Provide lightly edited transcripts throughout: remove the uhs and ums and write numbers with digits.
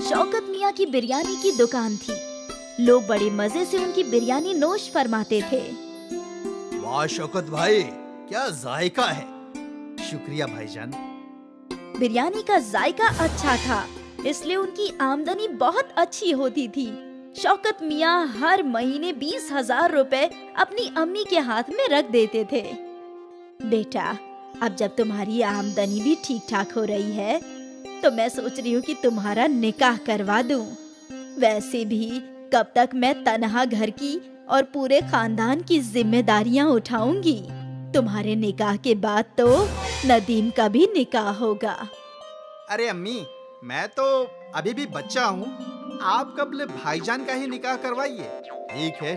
शौकत मियाँ की बिरयानी की दुकान थी। लोग बड़े मजे से उनकी बिरयानी नोश फरमाते थे। वाह शौकत भाई, क्या जायका है। शुक्रिया भाईजान। बिरयानी का जायका अच्छा था, इसलिए उनकी आमदनी बहुत अच्छी होती थी। शौकत मियाँ हर महीने 20,000 रुपए अपनी अम्मी के हाथ में रख देते थे। बेटा, अब जब तुम्हारी आमदनी भी ठीक ठाक हो रही है, तो मैं सोच रही हूँ कि तुम्हारा निकाह करवा दूं। वैसे भी कब तक मैं तन्हा घर की और पूरे खानदान की जिम्मेदारियाँ उठाऊंगी। तुम्हारे निकाह के बाद तो नदीम का भी निकाह होगा। अरे अम्मी, मैं तो अभी भी बच्चा हूँ, आप कब भाईजान का ही निकाह करवाइए। ठीक है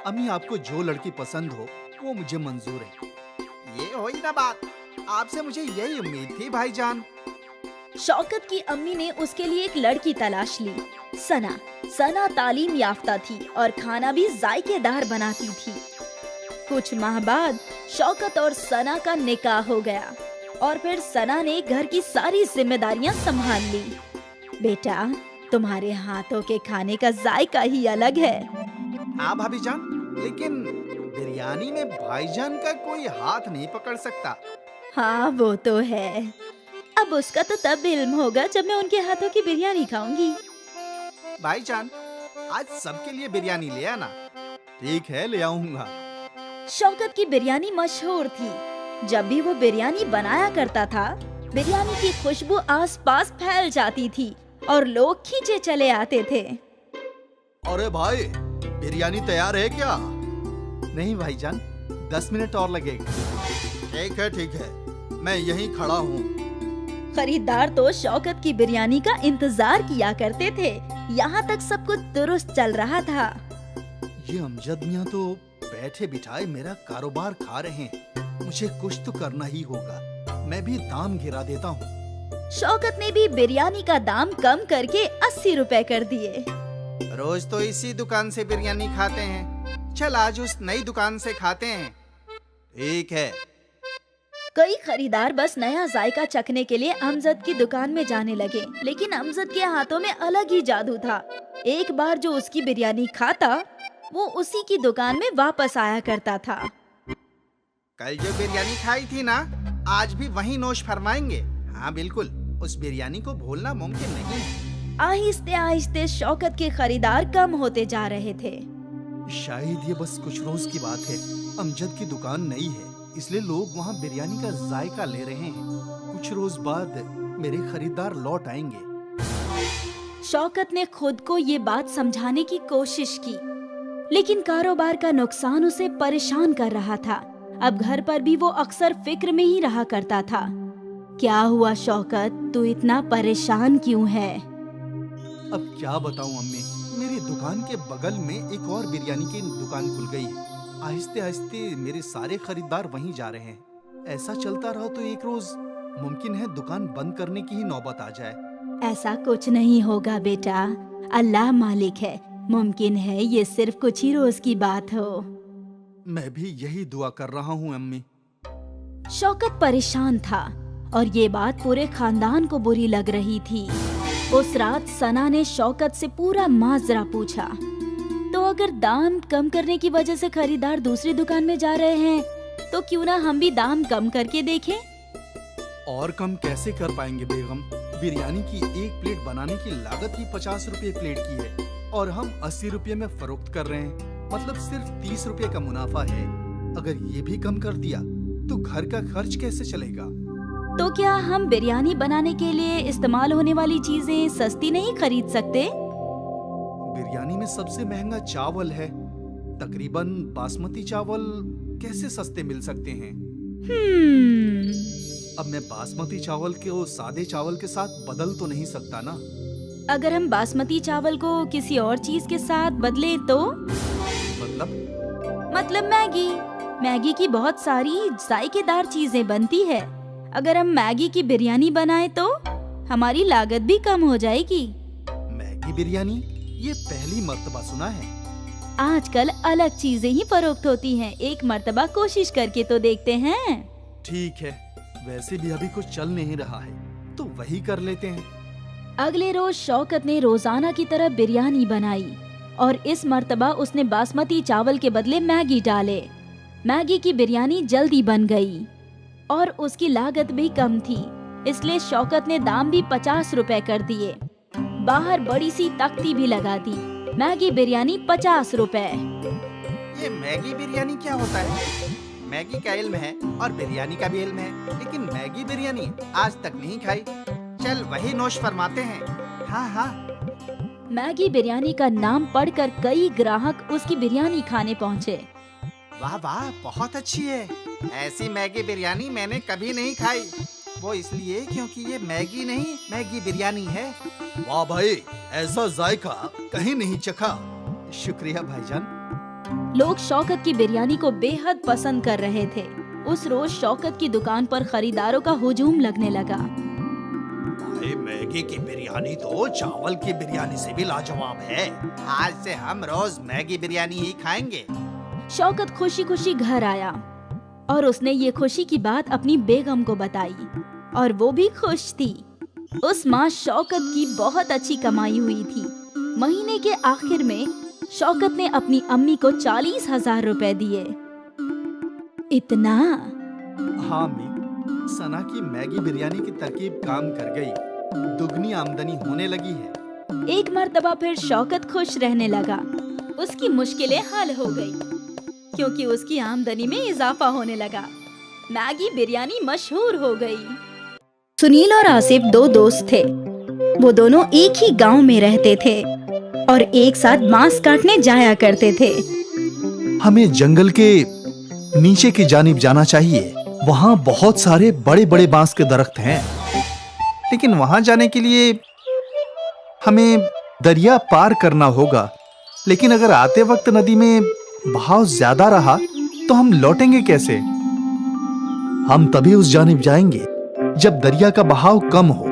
अम्मी, आपको जो लड़की पसंद हो वो मुझे मंजूर है। ये हुई ना बात, आपसे मुझे यही उम्मीद थी भाईजान। शौकत की अम्मी ने उसके लिए एक लड़की तलाश ली। सना तालीम याफ्ता थी और खाना भी जायकेदार बनाती थी। कुछ माह बाद शौकत और सना का निकाह हो गया और फिर सना ने घर की सारी जिम्मेदारियां संभाल ली। बेटा, तुम्हारे हाथों के खाने का जायका ही अलग है। हाँ भाभी जान, लेकिन बिरयानी में भाईजान का कोई हाथ नहीं पकड़ सकता। हाँ वो तो है। अब उसका तो तब इल्म होगा जब मैं उनके हाथों की बिरयानी खाऊंगी। भाईजान, आज सबके लिए बिरयानी ले आना। ठीक है, ले आऊंगा। शौकत की बिरयानी मशहूर थी। जब भी वो बिरयानी बनाया करता था, बिरयानी की खुशबू आसपास फैल जाती थी और लोग खींचे चले आते थे। अरे भाई, बिरयानी तैयार है क्या? नहीं भाईजान, 10 मिनट और लगेगा। ठीक है, मैं यहीं खड़ा हूँ। खरीदार तो शौकत की बिरयानी का इंतजार किया करते थे। यहाँ तक सब कुछ दुरुस्त चल रहा था। ये अमजद मियाँ तो बैठे बिठाए मेरा कारोबार खा रहे हैं। मुझे कुछ तो करना ही होगा। मैं भी दाम गिरा देता हूँ। शौकत ने भी बिरयानी का दाम कम करके 80 रुपए कर दिए। रोज तो इसी दुकान से बिरयानी खाते हैं, चल आज उस नई दुकान से खाते हैं। ठीक है। कई खरीदार बस नया जायका चखने के लिए अमजद की दुकान में जाने लगे, लेकिन अमजद के हाथों में अलग ही जादू था। एक बार जो उसकी बिरयानी खाता, वो उसी की दुकान में वापस आया करता था। कल जो बिरयानी खाई थी ना, आज भी वही नोश फरमाएंगे। हाँ बिल्कुल, उस बिरयानी को भूलना मुमकिन नहीं है। आहिस्ते आहिस्ते शौकत के खरीदार कम होते जा रहे थे। शायद ये बस कुछ रोज की बात है। अमजद की दुकान नई है, इसलिए लोग वहाँ बिरयानी का जायका ले रहे हैं। कुछ रोज बाद मेरे खरीदार लौट आएंगे। शौकत ने खुद को ये बात समझाने की कोशिश की, लेकिन कारोबार का नुकसान उसे परेशान कर रहा था। अब घर पर भी वो अक्सर फिक्र में ही रहा करता था। क्या हुआ शौकत, तू इतना परेशान क्यों है? अब क्या बताऊं अम्मी, मेरी दुकान के बगल में एक और बिरयानी की दुकान खुल गई है। आहिस्ते आहिस्ते मेरे सारे खरीदार वहीं जा रहे हैं। ऐसा चलता रहा तो एक रोज मुमकिन है दुकान बंद करने की ही नौबत आ जाए। ऐसा कुछ नहीं होगा बेटा, अल्लाह मालिक है। मुमकिन है ये सिर्फ कुछ ही रोज की बात हो। मैं भी यही दुआ कर रहा हूँ अम्मी। शौकत परेशान था और ये बात पूरे खानदान को बुरी लग रही थी। उस रात सना ने शौकत से पूरा माजरा पूछा। तो अगर दाम कम करने की वजह से खरीदार दूसरी दुकान में जा रहे हैं, तो क्यों ना हम भी दाम कम करके देखें? और कम कैसे कर पाएंगे बेगम? बिरयानी की एक प्लेट बनाने की लागत ही 50 रुपए प्लेट की है और हम 80 रुपए में फरोख्त कर रहे हैं। मतलब सिर्फ 30 रुपए का मुनाफा है। अगर ये भी कम कर दिया तो घर का खर्च कैसे चलेगा? तो क्या हम बिरयानी बनाने के लिए इस्तेमाल होने वाली चीजें सस्ती नहीं खरीद सकते? बिरयानी में सबसे महंगा चावल है। तकरीबन बासमती चावल कैसे सस्ते मिल सकते हैं? अब मैं बासमती चावल को सादे चावल के साथ बदल तो नहीं सकता ना। अगर हम बासमती चावल को किसी और चीज के साथ बदले तो? मतलब मैगी की बहुत सारी जायकेदार चीजें बनती है। अगर हम मैगी की बिरयानी बनाए तो हमारी लागत भी कम हो जाएगी। मैगी बिरयानी? ये पहली मर्तबा सुना है। आजकल अलग चीजें ही फरोख्त होती हैं। एक मर्तबा कोशिश करके तो देखते हैं। ठीक है, वैसे भी अभी कुछ चल नहीं रहा है तो वही कर लेते हैं। अगले रोज शौकत ने रोजाना की तरह बिरयानी बनाई और इस मर्तबा उसने बासमती चावल के बदले मैगी डाले। मैगी की बिरयानी जल्दी बन गई और उसकी लागत भी कम थी, इसलिए शौकत ने दाम भी 50 रुपए कर दिए। बाहर बड़ी सी तख्ती भी लगा दी, मैगी बिरयानी 50 रुपए। ये मैगी बिरयानी क्या होता है? मैगी का इल्म है और बिरयानी का भी इल्म है, लेकिन मैगी बिरयानी आज तक नहीं खाई। चल वही नोश फरमाते हैं। हाँ हाँ। मैगी बिरयानी का नाम पढ़कर कई ग्राहक उसकी बिरयानी खाने पहुँचे। वाह वाह, बहुत अच्छी है। ऐसी मैगी बिरयानी मैंने कभी नहीं खाई। वो इसलिए क्योंकि ये मैगी नहीं, मैगी बिरयानी है। वाह भाई, ऐसा जायका कहीं नहीं चखा। शुक्रिया भाईजान। लोग शौकत की बिरयानी को बेहद पसंद कर रहे थे। उस रोज शौकत की दुकान पर खरीदारों का हुजूम लगने लगा। भाई, मैगी की बिरयानी तो चावल की बिरयानी से भी लाजवाब है। आज से हम रोज मैगी बिरयानी ही खाएंगे। शौकत खुशी खुशी घर आया और उसने ये खुशी की बात अपनी बेगम को बताई और वो भी खुश थी। उस माह शौकत की बहुत अच्छी कमाई हुई थी। महीने के आखिर में शौकत ने अपनी अम्मी को 40,000 रुपए दिए। इतना? हाँ अम्मी, सना की मैगी बिरयानी की तरकीब काम कर गई। दुगनी आमदनी होने लगी है। एक मर्तबा फिर शौकत खुश रहने लगा। उसकी मुश्किलें हल हो गई क्योंकि उसकी आमदनी में इजाफा होने लगा। मैगी बिरयानी मशहूर हो गई। सुनील और आसिफ दो दोस्त थे। वो दोनों एक ही गांव में रहते थे और एक साथ बांस काटने जाया करते थे। हमें जंगल के नीचे की जानिब जाना चाहिए। वहाँ बहुत सारे बड़े बड़े बांस के दरख्त हैं, लेकिन वहाँ जाने के लिए हमें दरिया पार करना होगा। लेकिन अगर आते वक्त नदी में बहाव ज्यादा रहा तो हम लौटेंगे कैसे? हम तभी उस जानिब जाएंगे जब दरिया का बहाव कम हो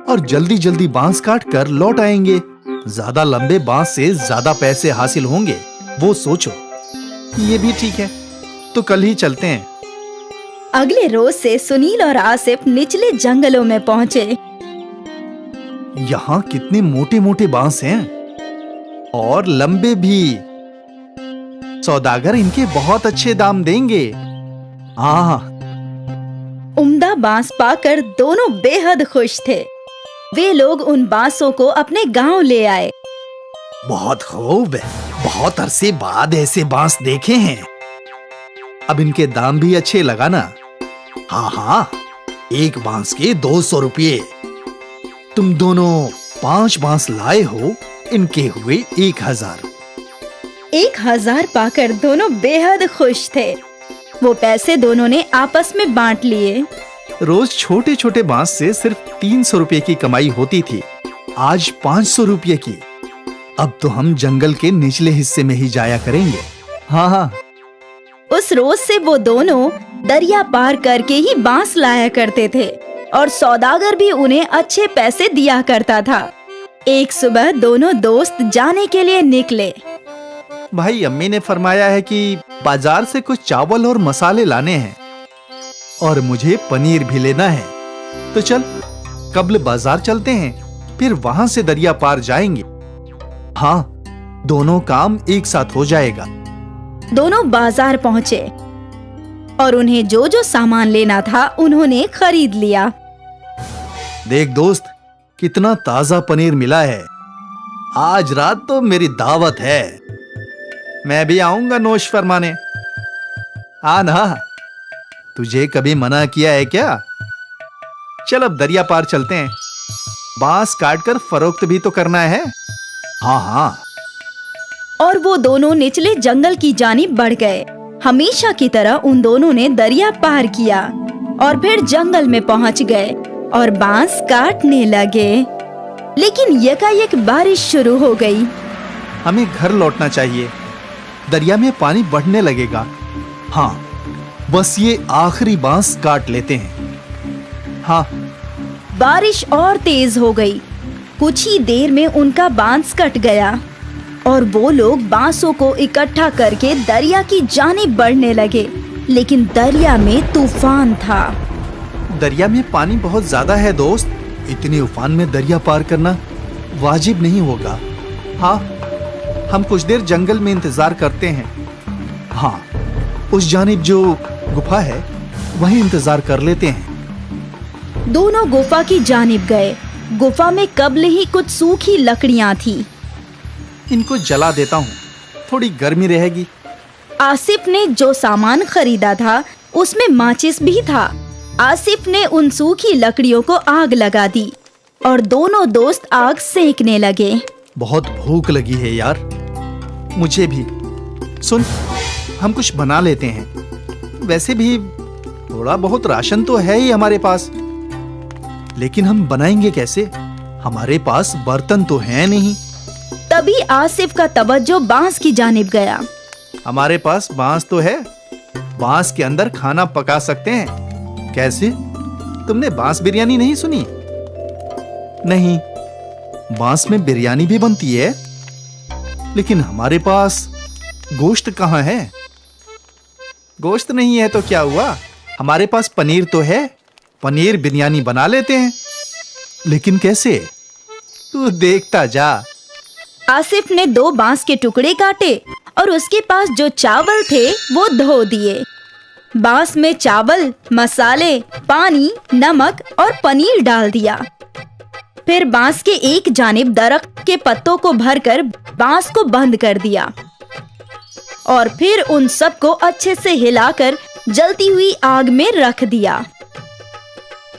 और जल्दी जल्दी बांस काट कर लौट आएंगे। ज्यादा लंबे बांस से ज्यादा पैसे हासिल होंगे, वो सोचो। ये भी ठीक है, तो कल ही चलते हैं। अगले रोज से सुनील और आसिफ निचले जंगलों में पहुँचे। यहाँ कितने मोटे मोटे बांस हैं और लंबे भी। सौदागर इनके बहुत अच्छे दाम देंगे। हाँ। उम्दा बांस पाकर दोनों बेहद खुश थे। वे लोग उन बांसों को अपने गांव ले आए। बहुत खूब, बहुत अरसे बाद ऐसे बांस देखे हैं। अब इनके दाम भी अच्छे लगाना। हाँ हाँ, एक बांस के 200 रुपये। तुम दोनों 5 बांस लाए हो, इनके हुए 1000। 1000 पाकर दोनों बेहद खुश थे। वो पैसे दोनों ने आपस में बांट लिए। रोज छोटे छोटे बांस से सिर्फ 300 रुपये की कमाई होती थी, आज 500 रुपये की। अब तो हम जंगल के निचले हिस्से में ही जाया करेंगे। हाँ हाँ। उस रोज से वो दोनों दरिया पार करके ही बांस लाया करते थे और सौदागर भी उन्हें अच्छे पैसे दिया करता था। एक सुबह दोनों दोस्त जाने के लिए निकले। भाई, अम्मी ने फरमाया है कि बाजार से कुछ चावल और मसाले लाने हैं और मुझे पनीर भी लेना है। तो चल कब्ल बाजार चलते हैं, फिर वहां से दरिया पार जाएंगे। हाँ, दोनों काम एक साथ हो जाएगा। दोनों बाजार पहुँचे और उन्हें जो जो सामान लेना था उन्होंने खरीद लिया। देख दोस्त, कितना ताजा पनीर मिला है। आज रात तो मेरी दावत है। मैं भी आऊंगा नोश फरमाने। हाँ ना, तुझे कभी मना किया है क्या? चल अब दरिया पार चलते हैं। बांस काटकर फरोख्त भी तो करना है। हाँ हाँ। और वो दोनों निचले जंगल की जानिब बढ़ गए। हमेशा की तरह उन दोनों ने दरिया पार किया और फिर जंगल में पहुंच गए और बांस काटने लगे। लेकिन यकायक बारिश शुरू हो गई। हमें घर लौटना चाहिए, दरिया में पानी बढ़ने लगेगा। हाँ, बस ये आखिरी बांस काट लेते हैं। हाँ। बारिश और तेज हो गई। कुछ ही देर में उनका बांस कट गया और वो लोग बांसों को इकट्ठा करके दरिया की जानिब बढ़ने लगे। लेकिन दरिया में तूफान था। दरिया में पानी बहुत ज्यादा है दोस्त, इतनी उफान में दरिया पार करना वाजिब नहीं होगा। हाँ, हम कुछ देर जंगल में इंतजार करते हैं। हाँ, उस जानिब जो गुफा है वहीं इंतजार कर लेते हैं। दोनों गुफा की जानिब गए। गुफा में कब्ल ही कुछ सूखी लकड़ियां थी। इनको जला देता हूँ, थोड़ी गर्मी रहेगी। आसिफ ने जो सामान खरीदा था उसमें माचिस भी था। आसिफ ने उन सूखी लकड़ियों को आग लगा दी और दोनों दोस्त आग सेंकने लगे। बहुत भूख लगी है यार, मुझे भी। सुन, हम कुछ बना लेते हैं। वैसे भी थोड़ा बहुत राशन तो है ही हमारे पास, लेकिन हम बनाएंगे कैसे? हमारे पास बर्तन तो है नहीं। तभी आसिफ का तवज्जो बांस की जानिब गया। हमारे पास बांस तो है, बांस के अंदर खाना पका सकते हैं। कैसे? तुमने बांस बिरयानी नहीं सुनी? नहीं, बांस में बिरयानी भी बनती है, लेकिन हमारे पास गोश्त कहाँ है? गोश्त नहीं है तो क्या हुआ, हमारे पास पनीर तो है। पनीर बिरयानी बना लेते हैं। लेकिन कैसे? तू देखता जा। आसिफ ने 2 बांस के टुकड़े काटे और उसके पास जो चावल थे वो धो दिए। बांस में चावल, मसाले, पानी, नमक और पनीर डाल दिया। फिर बांस के एक जानिब दरख्त के पत्तों को भरकर बांस को बंद कर दिया और फिर उन सबको अच्छे से हिलाकर जलती हुई आग में रख दिया।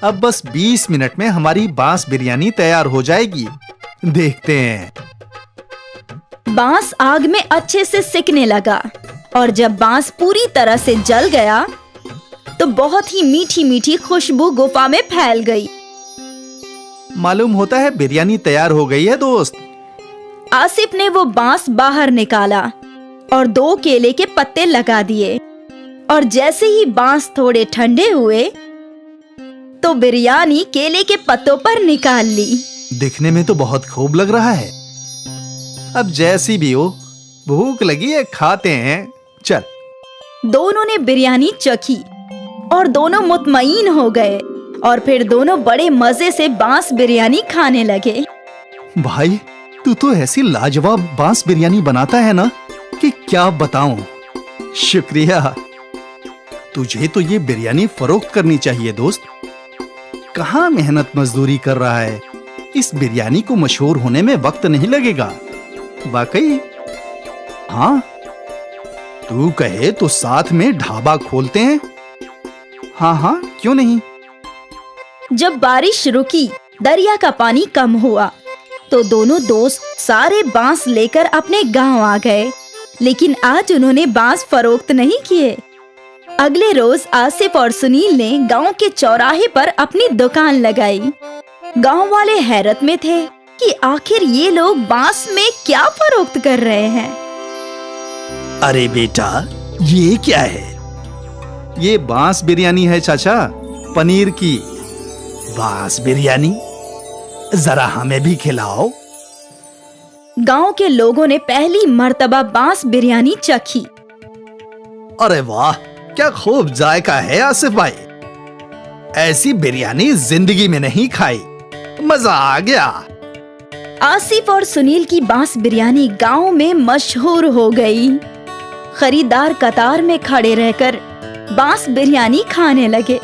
अब बस 20 मिनट में हमारी बांस बिरयानी तैयार हो जाएगी। देखते हैं। बांस आग में अच्छे से सिकने लगा और जब बांस पूरी तरह से जल गया तो बहुत ही मीठी मीठी खुशबू गुफा में फैल गई। मालूम होता है बिरयानी तैयार हो गई है दोस्त। आसिफ ने वो बांस बाहर निकाला और 2 केले के पत्ते लगा दिए और जैसे ही बांस थोड़े ठंडे हुए तो बिरयानी केले के पत्तों पर निकाल ली। दिखने में तो बहुत खूब लग रहा है। अब जैसी भी हो, भूख लगी है, खाते हैं। चल। दोनों ने बिरयानी चखी और दोनों मुतमईन हो गए और फिर दोनों बड़े मजे से बांस बिरयानी खाने लगे। भाई, तू तो ऐसी लाजवाब बांस बिरयानी बनाता है ना कि क्या बताऊं। शुक्रिया। तुझे तो ये बिरयानी फरोख्त करनी चाहिए दोस्त। कहाँ मेहनत मजदूरी कर रहा है। इस बिरयानी को मशहूर होने में वक्त नहीं लगेगा। वाकई। हाँ, तू कहे तो साथ में ढाबा खोलते हैं। हाँ हाँ, क्यों नहीं। जब बारिश रुकी, दरिया का पानी कम हुआ तो दोनों दोस्त सारे बांस लेकर अपने गांव आ गए। लेकिन आज उन्होंने बांस फरोख्त नहीं किए। अगले रोज आसिफ और सुनील ने गांव के चौराहे पर अपनी दुकान लगाई। गांव वाले हैरत में थे कि आखिर ये लोग बांस में क्या फरोख्त कर रहे हैं। अरे बेटा, ये क्या है? ये बांस बिरयानी है चाचा, पनीर की। बांस बिरयानी? जरा हमें भी खिलाओ। गांव के लोगों ने पहली मर्तबा बांस बिरयानी चखी। अरे वाह, क्या खूब जायका है आसिफ भाई। ऐसी बिरयानी जिंदगी में नहीं खाई। मजा आ गया। आसिफ और सुनील की बांस बिरयानी गांव में मशहूर हो गई। खरीदार कतार में खड़े रहकर बांस बिरयानी खाने लगे।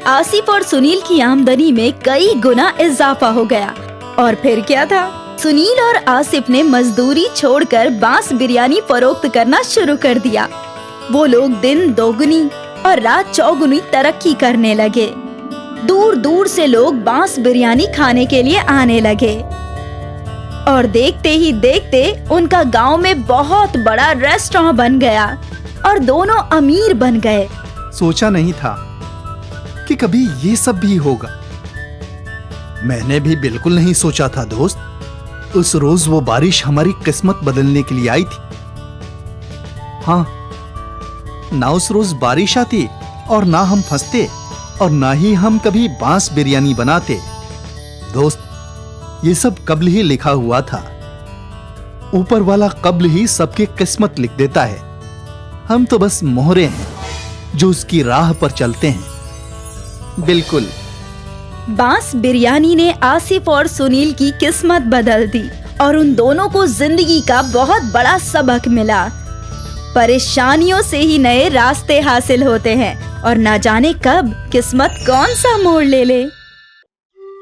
आसिफ और सुनील की आमदनी में कई गुना इजाफा हो गया। और फिर क्या था, सुनील और आसिफ ने मजदूरी छोड़कर बांस बिरयानी फरोख्त करना शुरू कर दिया। वो लोग दिन दोगुनी और रात चौगुनी तरक्की करने लगे। दूर दूर से लोग बांस बिरयानी खाने के लिए आने लगे और देखते ही देखते उनका गांव में बहुत बड़ा रेस्टोरेंट बन गया और दोनों अमीर बन गए। सोचा नहीं था कि कभी ये सब भी होगा। मैंने भी बिल्कुल नहीं सोचा था दोस्त। उस रोज वो बारिश हमारी किस्मत बदलने के लिए आई थी। हाँ, ना उस रोज बारिश आती और ना हम फंसते और ना ही हम कभी बांस बिरयानी बनाते। दोस्त, ये सब कब्ल ही लिखा हुआ था। ऊपर वाला कब्ल ही सबकी किस्मत लिख देता है। हम तो बस मोहरे हैं जो उसकी राह पर चलते हैं। बिल्कुल, बांस बिरयानी ने आसिफ और सुनील की किस्मत बदल दी और उन दोनों को जिंदगी का बहुत बड़ा सबक मिला। परेशानियों से ही नए रास्ते हासिल होते हैं और ना जाने कब किस्मत कौन सा मोड़ ले ले।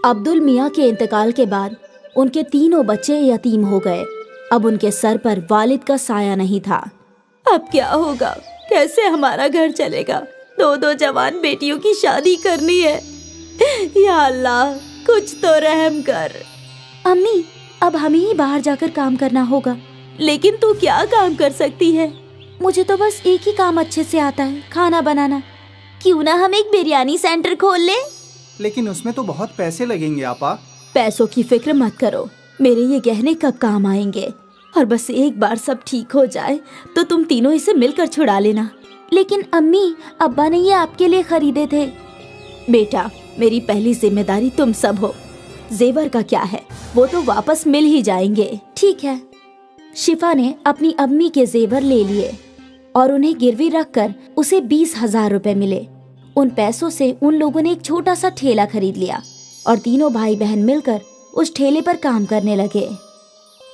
अब्दुल मियाँ के इंतकाल के बाद उनके तीनों बच्चे यतीम हो गए। अब उनके सर पर वालिद का साया नहीं था। अब क्या होगा, कैसे हमारा घर चलेगा? दो जवान बेटियों की शादी करनी है। या अल्लाह, कुछ तो रहम कर। अम्मी, अब हमें ही बाहर जाकर काम करना होगा। लेकिन तू क्या काम कर सकती है? मुझे तो बस एक ही काम अच्छे से आता है, खाना बनाना। क्यों ना हम एक बिरयानी सेंटर खोल ले? लेकिन उसमें तो बहुत पैसे लगेंगे आपा। पैसों की फिक्र मत करो, मेरे ये गहने कब काम आएंगे। और बस एक बार सब ठीक हो जाए तो तुम तीनों इसे मिलकर छुड़ा लेना। लेकिन अम्मी, अब्बा ने ये आपके लिए खरीदे थे। बेटा, मेरी पहली जिम्मेदारी तुम सब हो। जेवर का क्या है, वो तो वापस मिल ही जाएंगे। ठीक है। शिफा ने अपनी अम्मी के जेवर ले लिए और उन्हें गिरवी रखकर उसे 20,000 रुपए मिले। उन पैसों से उन लोगों ने एक छोटा सा ठेला खरीद लिया और तीनों भाई बहन मिलकर उस ठेले पर काम करने लगे।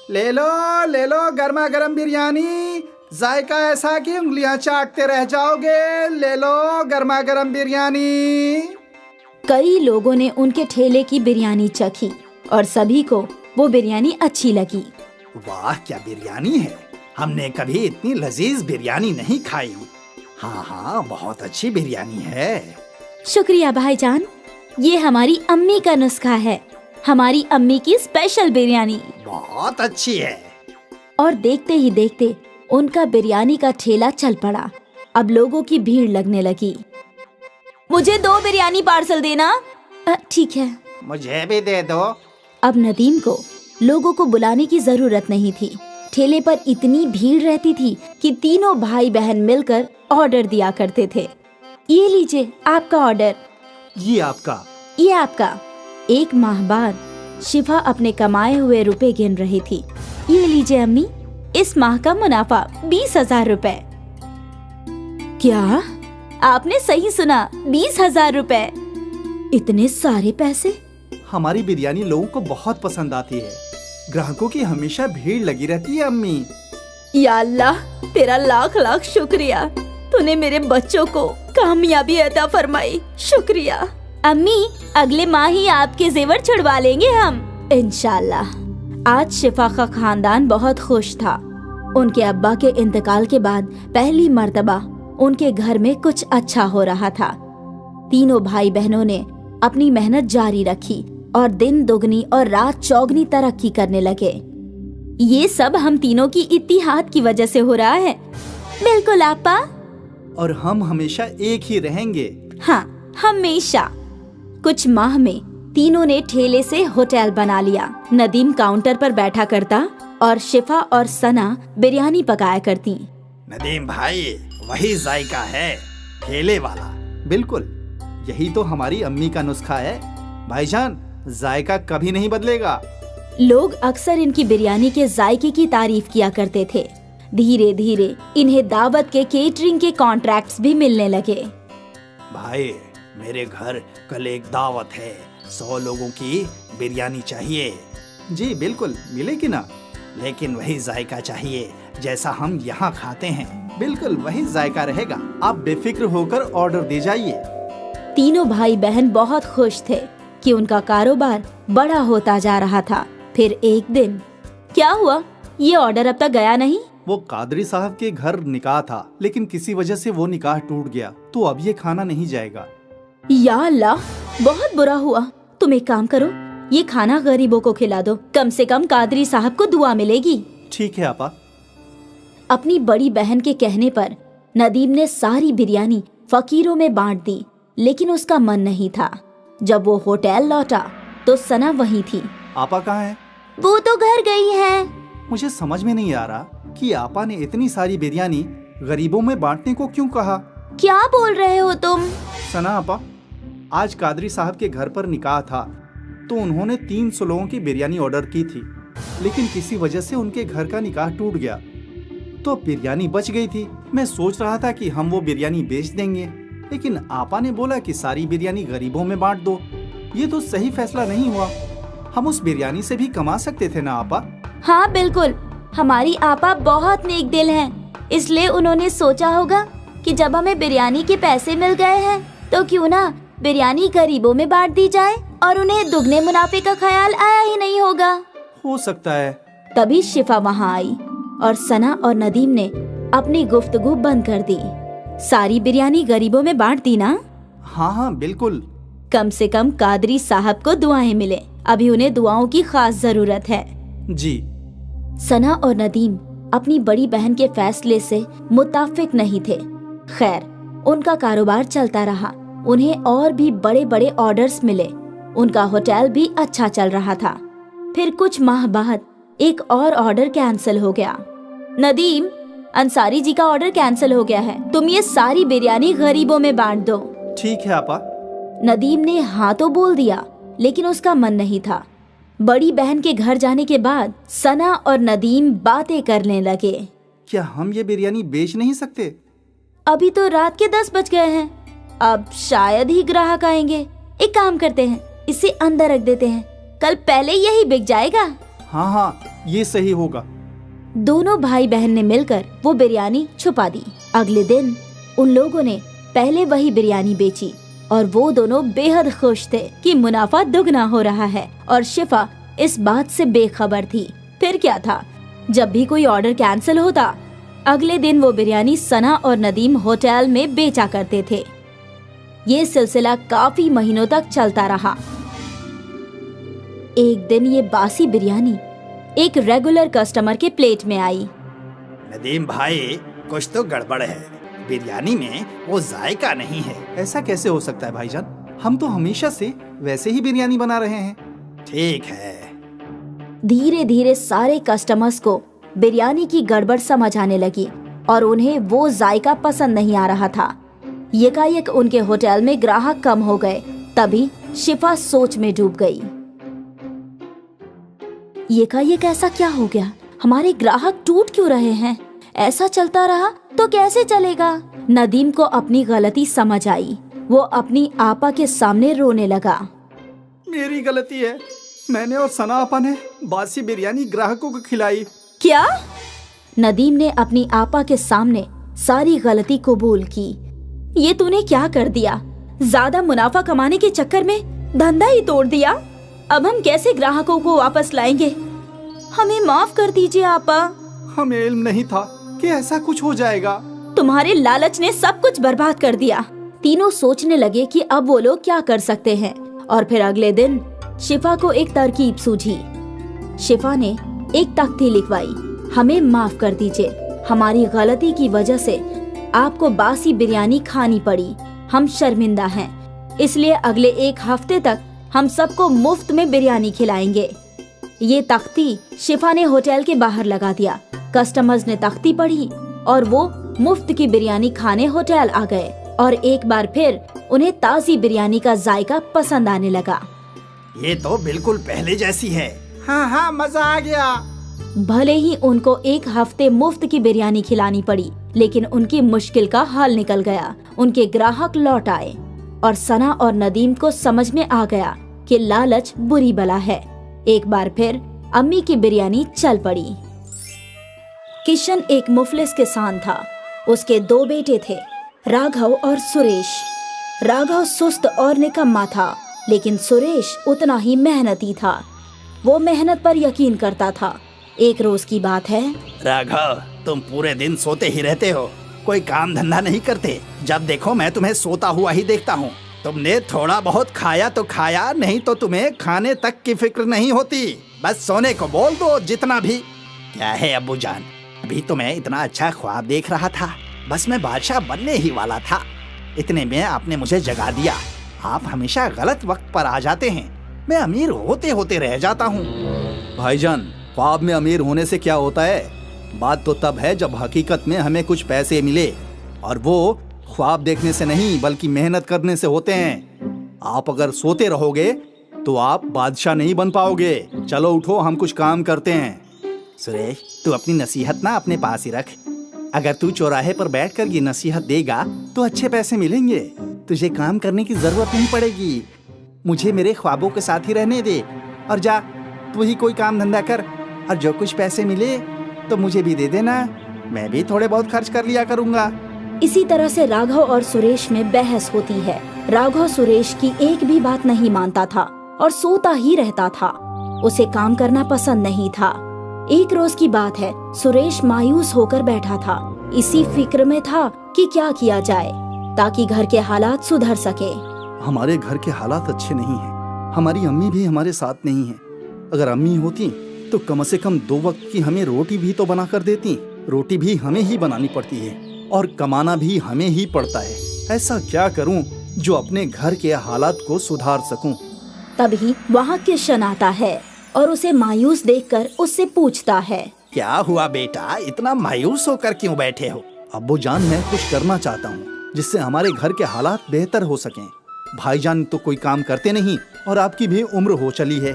ले लो गर्मा गर्म बिरयानी, जायका ऐसा कि उंगलियां चाटते रह जाओगे। ले लो गर्मा गर्म बिरयानी। कई लोगों ने उनके ठेले की बिरयानी चखी और सभी को वो बिरयानी अच्छी लगी। वाह, क्या बिरयानी है! हमने कभी इतनी लजीज बिरयानी नहीं खाई। हाँ, बहुत अच्छी बिरयानी है। शुक्रिया भाईजान, ये हमारी अम्मी का नुस्खा है। हमारी अम्मी की स्पेशल बिरयानी बहुत अच्छी है। और देखते ही देखते उनका बिरयानी का ठेला चल पड़ा। अब लोगों की भीड़ लगने लगी। मुझे 2 बिरयानी पार्सल देना। ठीक है। मुझे भी दे दो। अब नदीम को लोगों को बुलाने की जरूरत नहीं थी। ठेले पर इतनी भीड़ रहती थी कि तीनों भाई बहन मिलकर ऑर्डर दिया करते थे। ये लीजिए आपका ऑर्डर। ये आपका। ये आपका। 1 माह बाद शिफा अपने कमाए हुए रुपए गिन रही थी। ये लीजिए अम्मी, इस माह का मुनाफा 20,000 रुपए। क्या? आपने सही सुना, 20,000 रुपए। इतने सारे पैसे? हमारी बिरयानी लोगों को बहुत पसंद आती है। ग्राहकों की हमेशा भीड़ लगी रहती है अम्मी। या अल्लाह, तेरा लाख लाख शुक्रिया। तूने मेरे बच्चों को कामयाबी अता फरमाई। शुक्रिया। अम्मी, अगले माह ही आपके जेवर छुड़वा लेंगे हम, इंशाल्लाह। आज शिफा का खानदान बहुत खुश था। उनके अब्बा के इंतकाल के बाद पहली मर्तबा उनके घर में कुछ अच्छा हो रहा था। तीनों भाई बहनों ने अपनी मेहनत जारी रखी और दिन दुगनी और रात चौगनी तरक्की करने लगे। ये सब हम तीनों की इत्तिहाद की वजह से हो रहा है। बिल्कुल आपा। और हम हमेशा एक ही रहेंगे। हाँ, हमेशा। कुछ माह में तीनों ने ठेले से होटल बना लिया। नदीम काउंटर पर बैठा करता और शिफा और सना बिरयानी पकाया करती। नदीम भाई, वही जायका है, ठेले वाला। बिल्कुल, यही तो हमारी अम्मी का नुस्खा है। भाईजान, जायका कभी नहीं बदलेगा। लोग अक्सर इनकी बिरयानी के जायके की तारीफ किया करते थे। धीरे धीरे इन्हें दावत के केटरिंग के कॉन्ट्रैक्ट्स भी मिलने लगे। भाई, मेरे घर कल एक दावत है, 100 लोगों की बिरयानी चाहिए। जी बिल्कुल, मिलेगी ना, लेकिन वही जायका चाहिए जैसा हम यहाँ खाते हैं। बिल्कुल वही जायका रहेगा। आप बेफिक्र होकर ऑर्डर दे जाइए। तीनों भाई बहन बहुत खुश थे कि उनका कारोबार बड़ा होता जा रहा था। फिर एक दिन क्या हुआ, ये ऑर्डर अब तक गया नहीं। वो कादरी साहब के घर निकाह था, लेकिन किसी वजह से वो निकाह टूट गया, तो अब ये खाना नहीं जाएगा। या अल्लाह, बहुत बुरा हुआ। तुम एक काम करो, ये खाना गरीबों को खिला दो, कम से कम कादरी साहब को दुआ मिलेगी। ठीक है आपा। अपनी बड़ी बहन के कहने पर नदीम ने सारी बिरयानी फकीरों में बांट दी, लेकिन उसका मन नहीं था। जब वो होटल लौटा तो सना वहीं थी। आपा कहाँ है? वो तो घर गई है। मुझे समझ में नहीं आ रहा कि आपा ने इतनी सारी बिरयानी गरीबों में बांटने को क्यों कहा। क्या बोल रहे हो तुम? सना आपा, आज कादरी साहब के घर पर निकाह था, तो उन्होंने 300 लोगों की बिरयानी ऑर्डर की थी, लेकिन किसी वजह से उनके घर का निकाह टूट गया, तो बिरयानी बच गई थी। मैं सोच रहा था कि हम वो बिरयानी बेच देंगे, लेकिन आपा ने बोला कि सारी बिरयानी गरीबों में बांट दो। ये तो सही फैसला नहीं हुआ। हम उस बिरयानी से भी कमा सकते थे ना आपा। हाँ बिल्कुल, हमारी आपा बहुत नेक दिल हैं, इसलिए उन्होंने सोचा होगा कि जब हमें बिरयानी के पैसे मिल गए हैं तो क्यों ना बिरयानी गरीबों में बांट दी जाए, और उन्हें दुगने मुनाफे का ख्याल आया ही नहीं होगा। हो सकता है। तभी शिफा वहाँ आई और सना और नदीम ने अपनी गुफ्तगू बंद कर दी। सारी बिरयानी गरीबों में बांट दी ना? हाँ हाँ बिल्कुल। कम से कम कादरी साहब को दुआएं मिले, अभी उन्हें दुआओं की खास जरूरत है। जी। सना और नदीम अपनी बड़ी बहन के फैसले से मुत्ताफिक नहीं थे। खैर, उनका कारोबार चलता रहा, उन्हें और भी बड़े बड़े ऑर्डर्स मिले, उनका होटल भी अच्छा चल रहा था। फिर कुछ माह बाद एक और ऑर्डर कैंसिल हो गया। नदीम, अंसारी जी का ऑर्डर कैंसिल हो गया है, तुम ये सारी बिरयानी गरीबों में बांट दो। ठीक है आपा। नदीम ने हाँ तो बोल दिया, लेकिन उसका मन नहीं था। बड़ी बहन के घर जाने के बाद सना और नदीम बातें करने लगे। क्या हम ये बिरयानी बेच नहीं सकते? अभी तो रात के 10 बज गए हैं, अब शायद ही ग्राहक आएंगे। एक काम करते हैं, इसे अंदर रख देते हैं, कल पहले यही बिक जाएगा। हाँ हाँ, ये सही होगा। दोनों भाई बहन ने मिलकर वो बिरयानी छुपा दी। अगले दिन उन लोगों ने पहले वही बिरयानी बेची और वो दोनों बेहद खुश थे कि मुनाफा दुगना हो रहा है, और शिफा इस बात से बेखबर थी। फिर क्या था, जब भी कोई ऑर्डर कैंसिल होता, अगले दिन वो बिरयानी सना और नदीम होटल में बेचा करते थे। ये सिलसिला काफी महीनों तक चलता रहा। एक दिन ये बासी बिरयानी एक रेगुलर कस्टमर के प्लेट में आई। नदीम भाई, कुछ तो गड़बड़ है, बिरयानी में वो जायका नहीं है। ऐसा कैसे हो सकता है भाईजान? हम तो हमेशा से वैसे ही बिरयानी बना रहे हैं। ठीक है। धीरे धीरे सारे कस्टमर्स को बिरयानी की गड़बड़ समझ आने लगी और उन्हें वो जायका पसंद नहीं आ रहा था। यकायक उनके होटल में ग्राहक कम हो गए। तभी शिफा सोच में डूब गई। यकायक ऐसा क्या हो गया? हमारे ग्राहक टूट क्यों रहे हैं? ऐसा चलता रहा तो कैसे चलेगा? नदीम को अपनी गलती समझ आई। वो अपनी आपा के सामने रोने लगा। मेरी गलती है, मैंने और सना आपा ने बासी बिरयानी ग्राहकों को खिलाई। क्या? नदीम ने अपनी आपा के सामने सारी गलती कबूल की। ये तूने क्या कर दिया? ज्यादा मुनाफा कमाने के चक्कर में धंधा ही तोड़ दिया। अब हम कैसे ग्राहकों को वापस लाएंगे? हमें माफ कर दीजिए आपा। हमें इल्म नहीं था कि ऐसा कुछ हो जाएगा। तुम्हारे लालच ने सब कुछ बर्बाद कर दिया। तीनों सोचने लगे कि अब वो लोग क्या कर सकते हैं, और फिर अगले दिन शिफा को एक तरकीब सूझी। शिफा ने एक तख्ती लिखवाई, हमें माफ कर दीजिए, हमारी गलती की वजह से आपको बासी बिरयानी खानी पड़ी, हम शर्मिंदा हैं, इसलिए अगले 1 हफ्ते तक हम सबको मुफ्त में बिरयानी खिलाएंगे। ये तख्ती शिफा ने होटल के बाहर लगा दिया। कस्टमर्स ने तख्ती पढ़ी और वो मुफ्त की बिरयानी खाने होटल आ गए, और एक बार फिर उन्हें ताज़ी बिरयानी का जायका पसंद आने लगा। ये तो बिल्कुल पहले जैसी है। हाँ हाँ, मजा आ गया। भले ही उनको 1 हफ्ते मुफ्त की बिरयानी खिलानी पड़ी, लेकिन उनकी मुश्किल का हल निकल गया। उनके ग्राहक लौट आए और सना और नदीम को समझ में आ गया कि लालच बुरी बला है। एक बार फिर अम्मी की बिरयानी चल पड़ी। किशन एक मुफलिस किसान था। उसके 2 बेटे थे, राघव और सुरेश। राघव सुस्त और निकम्मा था, लेकिन सुरेश उतना ही मेहनती था। वो मेहनत पर यकीन करता था। एक रोज की बात है। राघव, तुम पूरे दिन सोते ही रहते हो, कोई काम धंधा नहीं करते। जब देखो मैं तुम्हें सोता हुआ ही देखता हूँ। तुमने थोड़ा बहुत खाया तो खाया, नहीं तो तुम्हें खाने तक की फिक्र नहीं होती। बस सोने को बोल दो जितना भी। क्या है अब्बू जान, अभी तो मैं इतना अच्छा ख्वाब देख रहा था, बस मैं बादशाह बनने ही वाला था। इतने में आपने मुझे जगा दिया। आप हमेशा गलत वक्त पर आ जाते हैं, मैं अमीर होते होते रह जाता हूँ। भाईजान, ख्वाब में अमीर होने से क्या होता है? बात तो तब है जब हकीकत में हमें कुछ पैसे मिले, और वो ख्वाब देखने से नहीं बल्कि मेहनत करने से होते हैं। आप अगर सोते रहोगे तो आप बादशाह नहीं बन पाओगे। चलो उठो, हम कुछ काम करते हैं। सुरेश, तू अपनी नसीहत ना अपने पास ही रख। अगर तू चौराहे पर बैठकर ये नसीहत देगा तो अच्छे पैसे मिलेंगे, तुझे काम करने की जरूरत नहीं पड़ेगी। मुझे मेरे ख्वाबों के साथ ही रहने दे और जा तू ही कोई काम धंधा कर और जो कुछ पैसे मिले तो मुझे भी दे देना, मैं भी थोड़े बहुत खर्च कर लिया करूँगा। इसी तरह से राघव और सुरेश में बहस होती है। राघव सुरेश की एक भी बात नहीं मानता था और सोता ही रहता था। उसे काम करना पसंद नहीं था। एक रोज की बात है, सुरेश मायूस होकर बैठा था। इसी फिक्र में था कि क्या किया जाए ताकि घर के हालात सुधर सके। हमारे घर के हालात अच्छे नहीं हैं। हमारी अम्मी भी हमारे साथ नहीं है। अगर अम्मी होती तो कम से कम 2 वक्त की हमें रोटी भी तो बना कर देती। रोटी भी हमें ही बनानी पड़ती है और कमाना भी हमें ही पड़ता है। ऐसा क्या करूं जो अपने घर के हालात को सुधार सकूं? तभी वहाँ किशन आता है और उसे मायूस देखकर उससे पूछता है, क्या हुआ बेटा, इतना मायूस होकर क्यों बैठे हो? अब्बू जान, मैं कुछ करना चाहता हूँ जिससे हमारे घर के हालात बेहतर हो सकें। भाईजान तो कोई काम करते नहीं और आपकी भी उम्र हो चली है।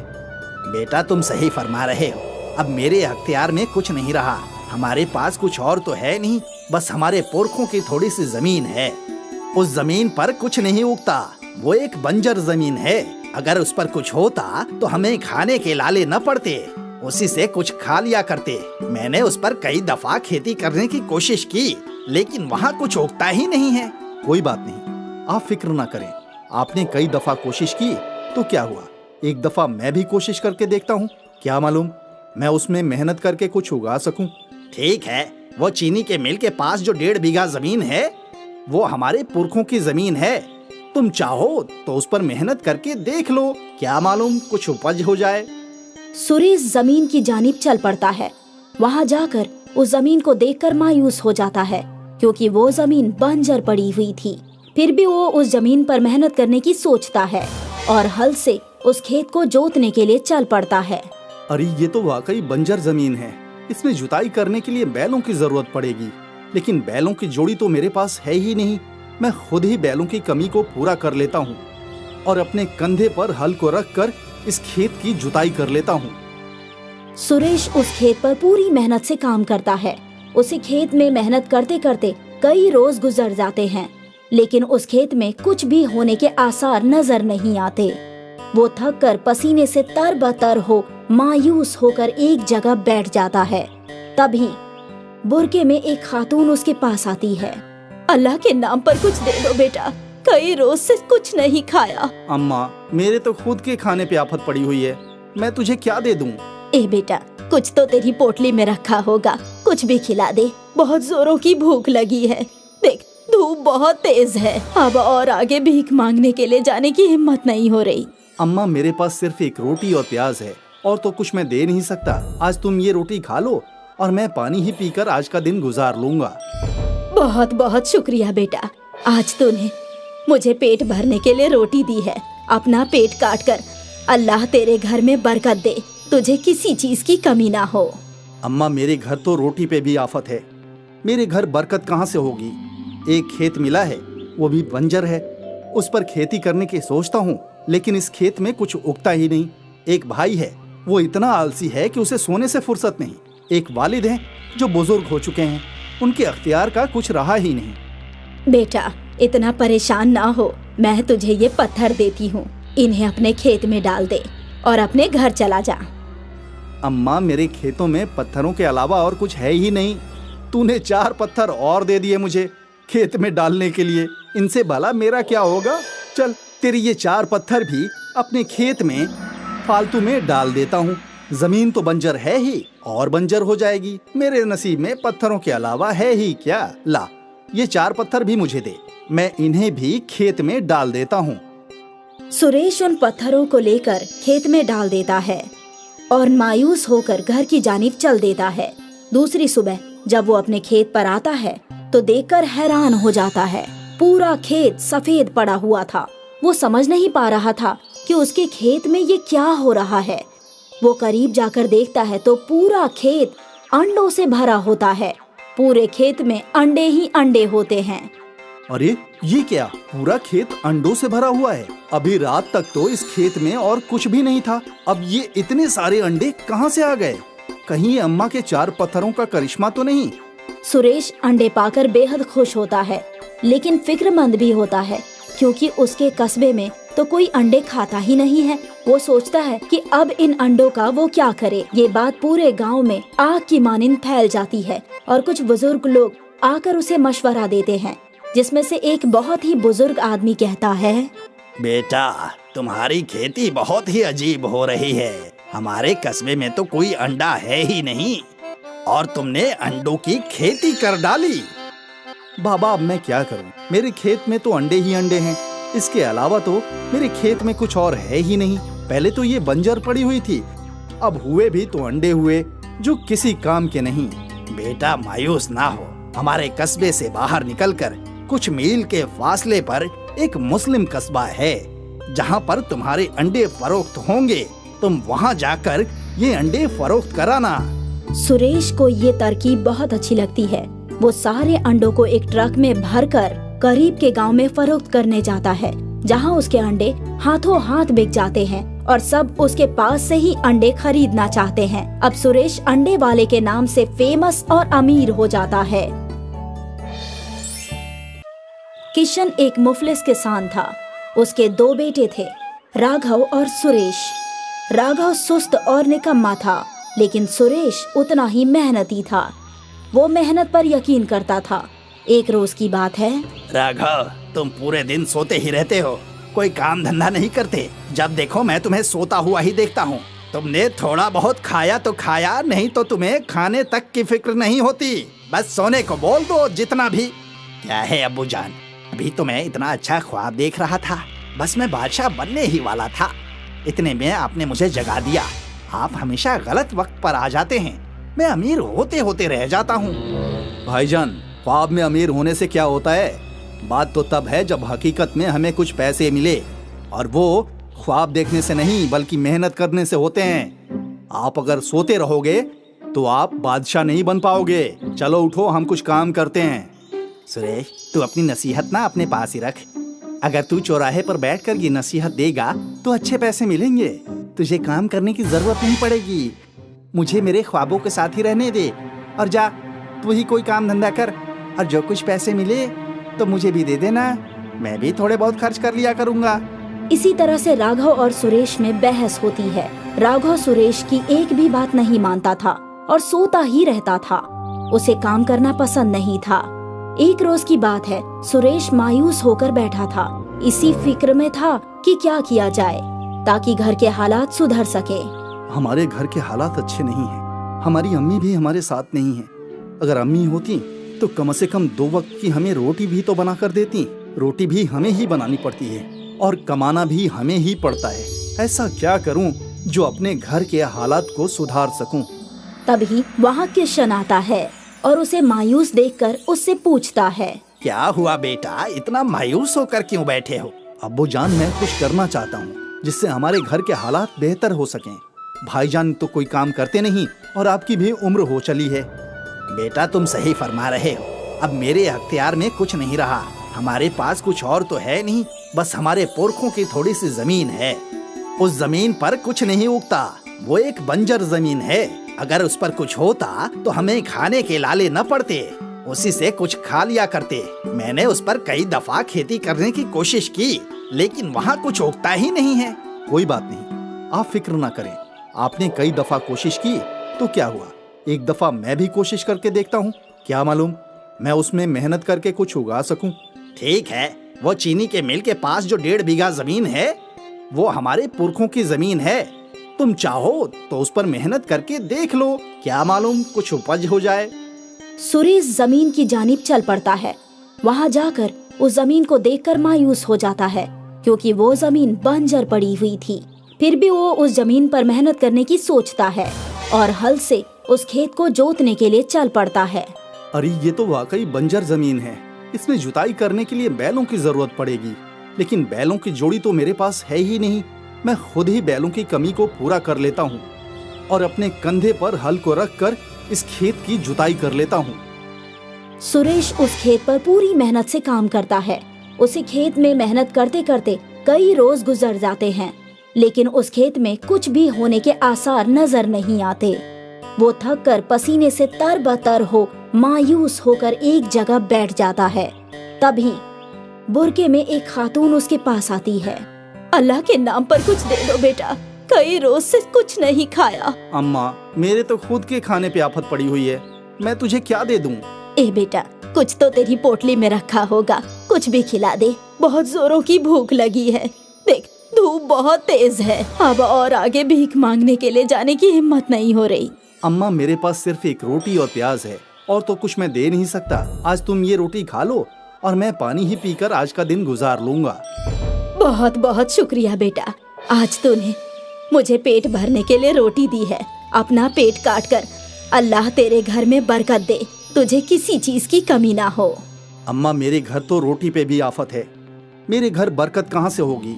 बेटा तुम सही फरमा रहे हो। अब मेरे अख्तियार में कुछ नहीं रहा। हमारे पास कुछ और तो है नहीं, बस हमारे पुरखों की थोड़ी सी जमीन है। उस जमीन पर कुछ नहीं उगता, वो एक बंजर जमीन है। अगर उस पर कुछ होता तो हमें खाने के लाले न पड़ते, उसी से कुछ खा लिया करते। मैंने उस पर कई दफा खेती करने की कोशिश की, लेकिन वहाँ कुछ उगता ही नहीं है। कोई बात नहीं, आप फिक्र ना करें। आपने कई दफा कोशिश की तो क्या हुआ, एक दफा मैं भी कोशिश करके देखता हूँ। क्या मालूम मैं उसमें मेहनत करके कुछ उगा सकूं। ठीक है, वो चीनी के मिल के पास जो 1.5 बीघा जमीन है वो हमारे पुरखों की जमीन है। तुम चाहो तो उस पर मेहनत करके देख लो, क्या मालूम कुछ उपज हो जाए। सुरेश जमीन की जानिब चल पड़ता है। वहाँ जाकर उस जमीन को देखकर मायूस हो जाता है क्योंकि वो जमीन बंजर पड़ी हुई थी। फिर भी वो उस जमीन पर मेहनत करने की सोचता है और हल से उस खेत को जोतने के लिए चल पड़ता है। अरे ये तो वाकई बंजर जमीन है। इसमें जुताई करने के लिए बैलों की जरूरत पड़ेगी, लेकिन बैलों की जोड़ी तो मेरे पास है ही नहीं। मैं खुद ही बैलों की कमी को पूरा कर लेता हूँ और अपने कंधे पर हल को रख कर इस खेत की जुताई कर लेता हूँ। सुरेश उस खेत पर पूरी मेहनत से काम करता है। उसे खेत में मेहनत करते करते कई रोज गुजर जाते हैं, लेकिन उस खेत में कुछ भी होने के आसार नजर नहीं आते। वो थक कर पसीने से तरबतर हो मायूस होकर एक जगह बैठ जाता है। तभी बुरके में एक खातून उसके पास आती है। अल्लाह के नाम पर कुछ दे दो बेटा, कई रोज से कुछ नहीं खाया। अम्मा, मेरे तो खुद के खाने पे आफत पड़ी हुई है, मैं तुझे क्या दे दूं? ए बेटा, कुछ तो तेरी पोटली में रखा होगा, कुछ भी खिला दे, बहुत जोरों की भूख लगी है। देख धूप बहुत तेज है, अब और आगे भीख मांगने के लिए जाने की हिम्मत नहीं हो रही। अम्मा, मेरे पास सिर्फ एक रोटी और प्याज है और तो कुछ मैं दे नहीं सकता। आज तुम ये रोटी खा लो और मैं पानी ही पीकर आज का दिन गुजार लूंगा। बहुत बहुत शुक्रिया बेटा, आज तूने मुझे पेट भरने के लिए रोटी दी है। अपना पेट काट कर अल्लाह तेरे घर में बरकत दे, तुझे किसी चीज की कमी ना हो। अम्मा, मेरे घर तो रोटी पे भी आफत है, मेरे घर बरकत कहाँ से होगी? एक खेत मिला है, वो भी बंजर है। उस पर खेती करने की सोचता हूँ, लेकिन इस खेत में कुछ उगता ही नहीं। एक भाई है, वो इतना आलसी है कि उसे सोने से फुर्सत नहीं। एक वालिद हैं जो बुजुर्ग हो चुके हैं, उनके अख्तियार का कुछ रहा ही नहीं। बेटा इतना परेशान ना हो, मैं तुझे ये पत्थर देती हूँ, इन्हें अपने खेत में डाल दे और अपने घर चला जा। अम्मा, मेरे खेतों में पत्थरों के अलावा और कुछ है ही नहीं। तूने 4 पत्थर और दे दिए मुझे खेत में डालने के लिए, इनसे भला मेरा क्या होगा? चल, तेरी ये 4 पत्थर भी अपने खेत में फालतू में डाल देता हूँ। जमीन तो बंजर है ही और बंजर हो जाएगी। मेरे नसीब में पत्थरों के अलावा है ही क्या? ला, ये 4 पत्थर भी मुझे दे, मैं इन्हें भी खेत में डाल देता हूँ। सुरेश उन पत्थरों को लेकर खेत में डाल देता है और मायूस होकर घर की जानिब चल देता है। दूसरी सुबह जब वो अपने खेत पर आता है तो देखकर हैरान हो जाता है। पूरा खेत सफेद पड़ा हुआ था। वो समझ नहीं पा रहा था कि उसके खेत में ये क्या हो रहा है। वो करीब जाकर देखता है तो पूरा खेत अंडों से भरा होता है। पूरे खेत में अंडे ही अंडे होते हैं। अरे ये क्या, पूरा खेत अंडों से भरा हुआ है? अभी रात तक तो इस खेत में और कुछ भी नहीं था, अब ये इतने सारे अंडे कहाँ से आ गए? कहीं अम्मा के 4 पत्थरों का करिश्मा तो नहीं? सुरेश अंडे पाकर बेहद खुश होता है, लेकिन फिक्रमंद भी होता है क्योंकि उसके कस्बे में तो कोई अंडे खाता ही नहीं है। वो सोचता है कि अब इन अंडों का वो क्या करे। ये बात पूरे गांव में आग की मानिंद फैल जाती है और कुछ बुजुर्ग लोग आकर उसे मशवरा देते हैं, जिसमें से एक बहुत ही बुजुर्ग आदमी कहता है, बेटा, तुम्हारी खेती बहुत ही अजीब हो रही है। हमारे कस्बे में तो कोई अंडा है ही नहीं और तुमने अंडों की खेती कर डाली। बाबा, अब मैं क्या करूं? मेरे खेत में तो अंडे ही अंडे हैं। इसके अलावा तो मेरे खेत में कुछ और है ही नहीं। पहले तो ये बंजर पड़ी हुई थी, अब हुए भी तो अंडे हुए जो किसी काम के नहीं। बेटा, मायूस ना हो। हमारे कस्बे से बाहर निकलकर कुछ मील के फासले पर एक मुस्लिम कस्बा है, जहाँ पर तुम्हारे अंडे फरोख्त होंगे। तुम वहाँ जाकर ये अंडे फरोख्त कराना। सुरेश को ये तरकीब बहुत अच्छी लगती है। वो सारे अंडों को एक ट्रक में भरकर करीब के गांव में फरोख्त करने जाता है, जहां उसके अंडे हाथों हाथ बिक जाते हैं और सब उसके पास से ही अंडे खरीदना चाहते हैं। अब सुरेश अंडे वाले के नाम से फेमस और अमीर हो जाता है। किशन एक मुफलिस किसान था। उसके 2 बेटे थे, राघव और सुरेश। राघव सुस्त और निकम्मा था, लेकिन सुरेश उतना ही मेहनती था। वो मेहनत पर यकीन करता था। एक रोज की बात है, राघव, तुम पूरे दिन सोते ही रहते हो, कोई काम धंधा नहीं करते। जब देखो मैं तुम्हें सोता हुआ ही देखता हूँ। तुमने थोड़ा बहुत खाया तो खाया, नहीं तो तुम्हें खाने तक की फिक्र नहीं होती। बस सोने को बोल दो जितना भी। क्या है अब्बू जान, अभी तो मैं इतना अच्छा ख्वाब देख रहा था। बस मैं बादशाह बनने ही वाला था। इतने में आपने मुझे जगा दिया। आप हमेशा गलत वक्त पर आ जाते हैं। मैं अमीर होते होते रह जाता हूँ। भाईजान, ख्वाब में अमीर होने से क्या होता है? बात तो तब है जब हकीकत में हमें कुछ पैसे मिले, और वो ख्वाब देखने से नहीं बल्कि मेहनत करने से होते हैं। आप अगर सोते रहोगे तो आप बादशाह नहीं बन पाओगे। चलो उठो, हम कुछ काम करते हैं। सुरेश, तू अपनी नसीहत ना अपने पास ही रख। अगर तू चौराहे पर बैठकर ये नसीहत देगा तो अच्छे पैसे मिलेंगे। तुझे काम करने की जरूरत नहीं पड़ेगी। मुझे मेरे ख्वाबों के साथ ही रहने दे और जा तू ही कोई काम धंधा कर, और जो कुछ पैसे मिले तो मुझे भी दे देना। मैं भी थोड़े बहुत खर्च कर लिया करूँगा। इसी तरह से राघव और सुरेश में बहस होती है। राघव सुरेश की एक भी बात नहीं मानता था और सोता ही रहता था। उसे काम करना पसंद नहीं था। एक रोज की बात है, सुरेश मायूस होकर बैठा था। इसी फिक्र में था कि क्या किया जाए ताकि घर के हालात सुधर सके। हमारे घर के हालात अच्छे नहीं हैं। हमारी अम्मी भी हमारे साथ नहीं है। अगर अम्मी होती तो कम से कम 2 वक्त की हमें रोटी भी तो बना कर देती। रोटी भी हमें ही बनानी पड़ती है और कमाना भी हमें ही पड़ता है। ऐसा क्या करूं जो अपने घर के हालात को सुधार सकूं? तभी वहाँ किशन आता है और उसे मायूस देखकर उससे पूछता है, क्या हुआ बेटा, इतना मायूस होकर क्यों बैठे हो? अब्बू जान, मैं कुछ करना चाहता हूँ जिससे हमारे घर के हालात बेहतर हो सकें। भाईजान तो कोई काम करते नहीं और आपकी भी उम्र हो चली है। बेटा, तुम सही फरमा रहे हो। अब मेरे अख्तियार में कुछ नहीं रहा। हमारे पास कुछ और तो है नहीं, बस हमारे पुरखों की थोड़ी सी जमीन है। उस जमीन पर कुछ नहीं उगता। वो एक बंजर जमीन है। अगर उस पर कुछ होता तो हमें खाने के लाले न पड़ते, उसी से कुछ खा लिया करते। मैंने उस पर कई दफा खेती करने की कोशिश की, लेकिन वहाँ कुछ उगता ही नहीं है। कोई बात नहीं, आप फिक्र ना करें। आपने कई दफा कोशिश की तो क्या हुआ, एक दफा मैं भी कोशिश करके देखता हूँ। क्या मालूम मैं उसमें मेहनत करके कुछ उगा सकूं। ठीक है, वो चीनी के मिल के पास जो 1.5 बीघा जमीन है वो हमारे पुरखों की जमीन है। तुम चाहो तो उस पर मेहनत करके देख लो, क्या मालूम कुछ उपज हो जाए। सुरेश जमीन की जानिब चल पड़ता है। वहाँ जाकर उस जमीन को देखकर मायूस हो जाता है, क्योंकि वो जमीन बंजर पड़ी हुई थी। फिर भी वो उस जमीन पर मेहनत करने की सोचता है और हल से उस खेत को जोतने के लिए चल पड़ता है। अरे ये तो वाकई बंजर जमीन है। इसमें जुताई करने के लिए बैलों की जरूरत पड़ेगी, लेकिन बैलों की जोड़ी तो मेरे पास है ही नहीं। मैं खुद ही बैलों की कमी को पूरा कर लेता हूँ और अपने कंधे पर हल को रखकर इस खेत की जुताई कर लेता हूँ। सुरेश उस खेत पर पूरी मेहनत से काम करता है। उसे खेत में मेहनत करते करते कई रोज गुजर जाते हैं, लेकिन उस खेत में कुछ भी होने के आसार नजर नहीं आते। वो थक कर पसीने से तरबतर हो मायूस होकर एक जगह बैठ जाता है। तभी बुरके में एक खातून उसके पास आती है। अल्लाह के नाम पर कुछ दे दो बेटा, कई रोज से कुछ नहीं खाया। अम्मा, मेरे तो खुद के खाने पे आफत पड़ी हुई है, मैं तुझे क्या दे दूं? ए बेटा, कुछ तो तेरी पोटली में रखा होगा, कुछ भी खिला दे, बहुत जोरों की भूख लगी है। देख, धूप बहुत तेज है, अब और आगे भीख मांगने के लिए जाने की हिम्मत नहीं हो रही। अम्मा, मेरे पास सिर्फ एक रोटी और प्याज है, और तो कुछ मैं दे नहीं सकता। आज तुम ये रोटी खा लो और मैं पानी ही पीकर आज का दिन गुजार लूंगा। बहुत बहुत शुक्रिया बेटा, आज तूने मुझे पेट भरने के लिए रोटी दी है। अपना पेट काट कर अल्लाह तेरे घर में बरकत दे, तुझे किसी चीज की कमी ना हो। अम्मा, मेरे घर तो रोटी पे भी आफत है, मेरे घर बरकत कहाँ से होगी?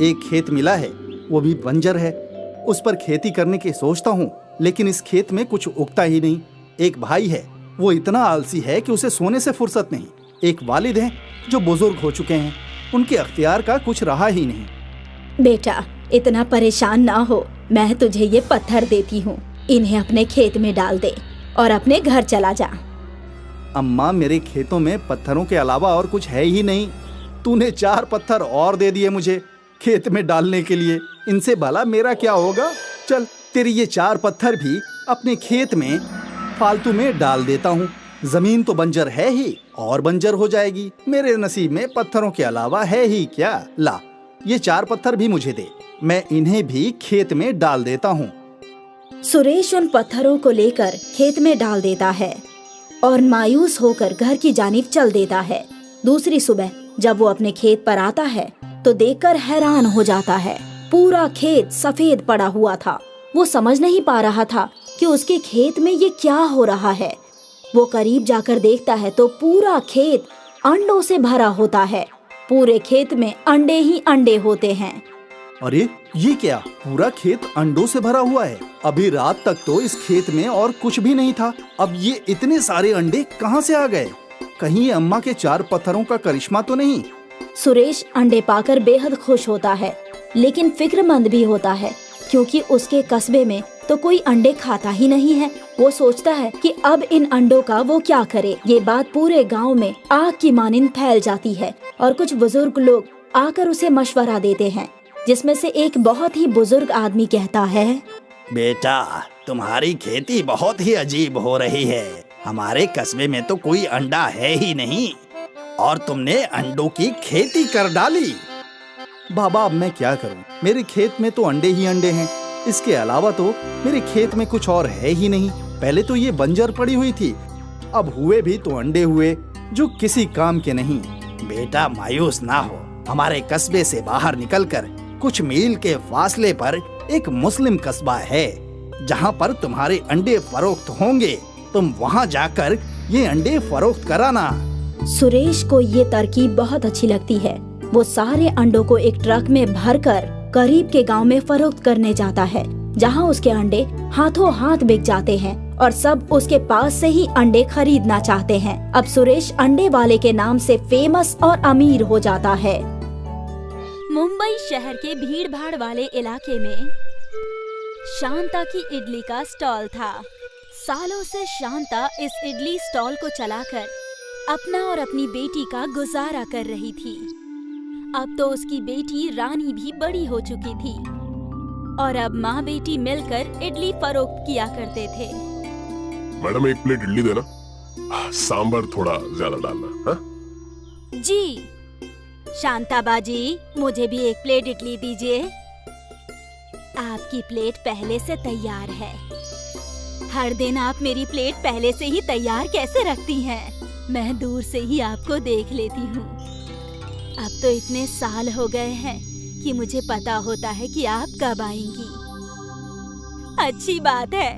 एक खेत मिला है, वो भी बंजर है, उस पर खेती करने की सोचता हूँ, लेकिन इस खेत में कुछ उगता ही नहीं। एक भाई है, वो इतना आलसी है कि उसे सोने से फुर्सत नहीं। एक वालिद हैं जो बुजुर्ग हो चुके हैं, उनके अख्तियार का कुछ रहा ही नहीं। बेटा, इतना परेशान ना हो, मैं तुझे ये पत्थर देती हूँ, इन्हें अपने खेत में डाल दे और अपने घर चला जा। अम्मा, मेरे खेतों में पत्थरों के अलावा और कुछ है ही नहीं। तूने 4 पत्थर और दे दिए मुझे खेत में डालने के लिए, इनसे भला मेरा क्या होगा? चल, तेरी ये 4 पत्थर भी अपने खेत में फालतू में डाल देता हूँ। जमीन तो बंजर है ही, और बंजर हो जाएगी। मेरे नसीब में पत्थरों के अलावा है ही क्या? ला, ये 4 पत्थर भी मुझे दे, मैं इन्हें भी खेत में डाल देता हूँ। सुरेश उन पत्थरों को लेकर खेत में डाल देता है और मायूस होकर घर की जानिब चल देता है। दूसरी सुबह जब वो अपने खेत पर आता है तो देखकर हैरान हो जाता है। पूरा खेत सफेद पड़ा हुआ था। वो समझ नहीं पा रहा था कि उसके खेत में ये क्या हो रहा है। वो करीब जाकर देखता है तो पूरा खेत अंडों से भरा होता है। पूरे खेत में अंडे ही अंडे होते हैं। अरे, ये क्या? पूरा खेत अंडों से भरा हुआ है। अभी रात तक तो इस खेत में और कुछ भी नहीं था, अब ये इतने सारे अंडे कहाँ से आ गए? कहीं ये अम्मा के 4 पत्थरों का करिश्मा तो नहीं? सुरेश अंडे पाकर बेहद खुश होता है, लेकिन फिक्रमंद भी होता है, क्योंकि उसके कस्बे में तो कोई अंडे खाता ही नहीं है। वो सोचता है कि अब इन अंडों का वो क्या करे। ये बात पूरे गांव में आग की मानिंद फैल जाती है और कुछ बुजुर्ग लोग आकर उसे मशवरा देते हैं, जिसमें से एक बहुत ही बुजुर्ग आदमी कहता है, बेटा, तुम्हारी खेती बहुत ही अजीब हो रही है। हमारे कस्बे में तो कोई अंडा है ही नहीं और तुमने अंडों की खेती कर डाली। बाबा, अब मैं क्या करूं? मेरे खेत में तो अंडे ही अंडे हैं, इसके अलावा तो मेरे खेत में कुछ और है ही नहीं। पहले तो ये बंजर पड़ी हुई थी, अब हुए भी तो अंडे हुए जो किसी काम के नहीं। बेटा, मायूस ना हो, हमारे कस्बे से बाहर निकलकर कुछ मील के फासले पर एक मुस्लिम कस्बा है, जहाँ पर तुम्हारे अंडे फरोख्त होंगे। तुम वहाँ जाकर ये अंडे फरोख्त कराना। सुरेश को ये तरकीब बहुत अच्छी लगती है। वो सारे अंडों को एक ट्रक में भरकर करीब के गांव में फरोख्त करने जाता है, जहां उसके अंडे हाथों हाथ बिक जाते हैं और सब उसके पास से ही अंडे खरीदना चाहते हैं। अब सुरेश अंडे वाले के नाम से फेमस और अमीर हो जाता है। मुंबई शहर के भीड़ भाड़ वाले इलाके में शांता की इडली का स्टॉल था। सालों से शांता इस इडली स्टॉल को चलाकर अपना और अपनी बेटी का गुजारा कर रही थी। अब तो उसकी बेटी रानी भी बड़ी हो चुकी थी और अब माँ बेटी मिलकर इडली फरोख्त किया करते थे। मैडम, एक प्लेट इडली देना, सांभर थोड़ा ज्यादा डालना। हाँ? जी शांता बाजी, मुझे भी एक प्लेट इडली दीजिए। आपकी प्लेट पहले से तैयार है। हर दिन आप मेरी प्लेट पहले से ही तैयार कैसे रखती हैं? मैं दूर से ही आपको देख लेती हूँ। अब तो इतने साल हो गए हैं कि मुझे पता होता है कि आप कब आएंगी। अच्छी बात है,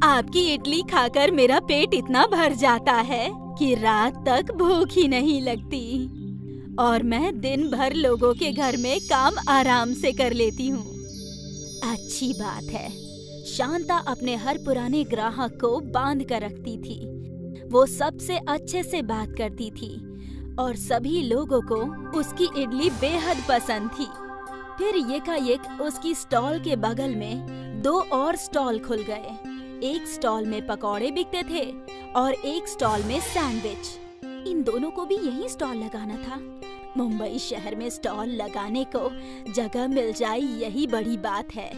आपकी इडली खाकर मेरा पेट इतना भर जाता है कि रात तक भूख ही नहीं लगती और मैं दिन भर लोगों के घर में काम आराम से कर लेती हूँ। अच्छी बात है। शांता अपने हर पुराने ग्राहक को बांध कर रखती थी। वो सबसे अच्छे से बात करती थी और सभी लोगों को उसकी इडली बेहद पसंद थी। फिर एकाएक उसकी स्टॉल के बगल में 2 और स्टॉल खुल गए। एक स्टॉल में पकौड़े बिकते थे और एक स्टॉल में सैंडविच। इन दोनों को भी यही स्टॉल लगाना था। मुंबई शहर में स्टॉल लगाने को जगह मिल जाए यही बड़ी बात है।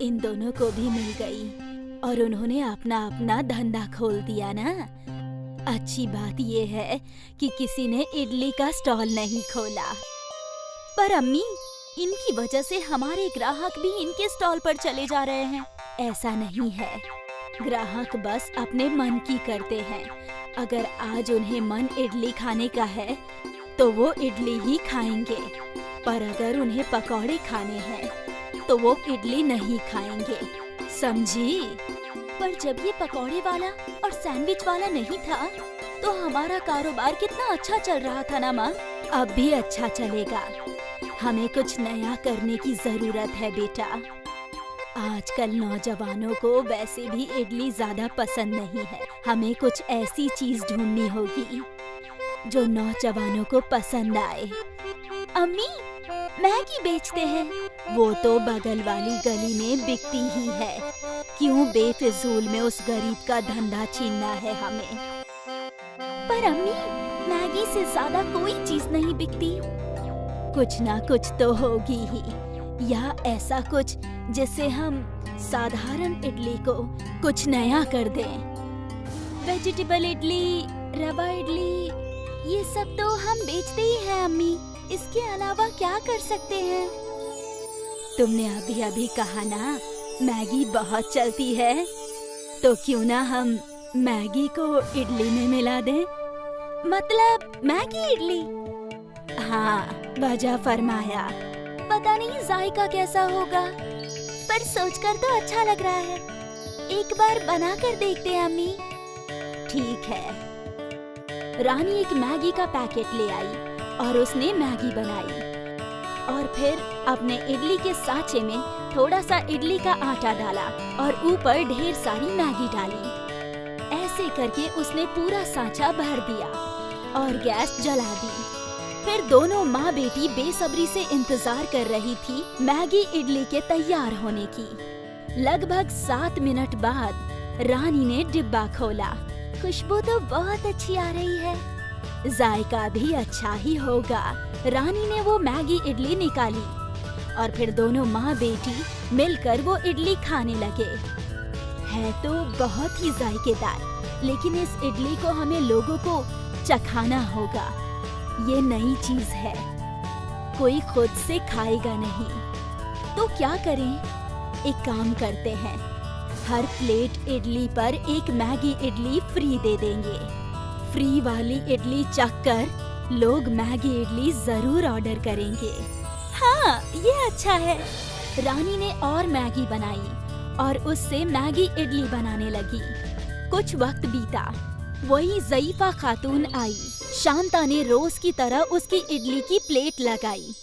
इन दोनों को भी मिल गई और उन्होंने अपना अपना धंधा खोल दिया ना। अच्छी बात ये है कि किसी ने इडली का स्टॉल नहीं खोला। पर अम्मी, इनकी वजह से हमारे ग्राहक भी इनके स्टॉल पर चले जा रहे हैं। ऐसा नहीं है, ग्राहक बस अपने मन की करते हैं। अगर आज उन्हें मन इडली खाने का है तो वो इडली ही खाएंगे, पर अगर उन्हें पकौड़े खाने हैं तो वो इडली नहीं खाएंगे, समझी? पर जब ये पकौड़े वाला और सैंडविच वाला नहीं था तो हमारा कारोबार कितना अच्छा चल रहा था ना माँ। अब भी अच्छा चलेगा। हमें कुछ नया करने की जरूरत है बेटा। आजकल नौजवानों को वैसे भी इडली ज्यादा पसंद नहीं है। हमें कुछ ऐसी चीज ढूंढनी होगी जो नौजवानों को पसंद आए। अम्मी, मैगी बेचते हैं, वो तो बगल वाली गली में बिकती ही है। क्यों बेफिजूल में उस गरीब का धंधा छीनना है हमें? पर अम्मी, मैगी से ज्यादा कोई चीज नहीं बिकती। कुछ ना कुछ तो होगी ही, या ऐसा कुछ जिससे हम साधारण इडली को कुछ नया कर दें। वेजिटेबल इडली, रवा इडली, ये सब तो हम बेचते ही हैं अम्मी। इसके अलावा क्या कर सकते हैं? तुमने अभी अभी कहा ना मैगी बहुत चलती है, तो क्यों ना हम मैगी को इडली में मिला दें? मतलब मैगी इडली? हाँ, वजह फरमाया। पता नहीं जायका कैसा होगा, पर सोचकर तो अच्छा लग रहा है। एक बार बना कर देखते हैं अम्मी। ठीक है। रानी एक मैगी का पैकेट ले आई और उसने मैगी बनाई और फिर अपने इडली के सांचे में थोड़ा सा इडली का आटा डाला और ऊपर ढेर सारी मैगी डाली। ऐसे करके उसने पूरा सांचा भर दिया और गैस जला दी। फिर दोनों माँ बेटी बेसब्री से इंतजार कर रही थी मैगी इडली के तैयार होने की। लगभग 7 मिनट बाद रानी ने डिब्बा खोला। खुशबू तो बहुत अच्छी आ रही है, जायका भी अच्छा ही होगा। रानी ने वो मैगी इडली निकाली और फिर दोनों माँ बेटी मिलकर वो इडली खाने लगे। है तो बहुत ही जायकेदार, लेकिन इस इडली को हमें लोगों को चखाना होगा। ये नई चीज है, कोई खुद से खाएगा नहीं। तो क्या करें? एक काम करते हैं, हर प्लेट इडली पर एक मैगी इडली फ्री दे देंगे। फ्री वाली इडली चखकर लोग मैगी इडली जरूर ऑर्डर करेंगे। हाँ, ये अच्छा है। रानी ने और मैगी बनाई और उससे मैगी इडली बनाने लगी। कुछ वक्त बीता, वही ज़ईफा खातून आई। शांता ने रोज की तरह उसकी इडली की प्लेट लगाई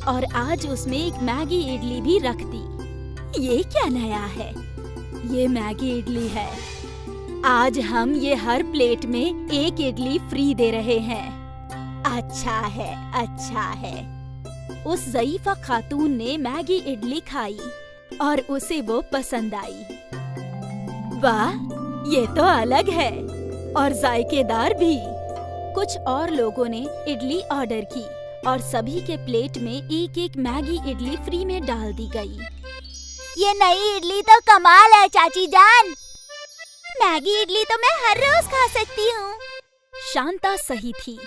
और आज उसमें एक मैगी इडली भी रख दी। ये क्या नया है? ये मैगी इडली है। आज हम ये हर प्लेट में एक इडली फ्री दे रहे हैं। अच्छा है, अच्छा है। उस ज़ईफा खातून ने मैगी इडली खाई और उसे वो पसंद आई। वाह, ये तो अलग है और जायकेदार भी। कुछ और लोगों ने इडली ऑर्डर की और सभी के प्लेट में एक एक मैगी इडली फ्री में डाल दी गई। ये नई इडली तो कमाल है चाची जान। मैगी इडली तो मैं हर रोज खा सकती हूँ। शांता सही थी।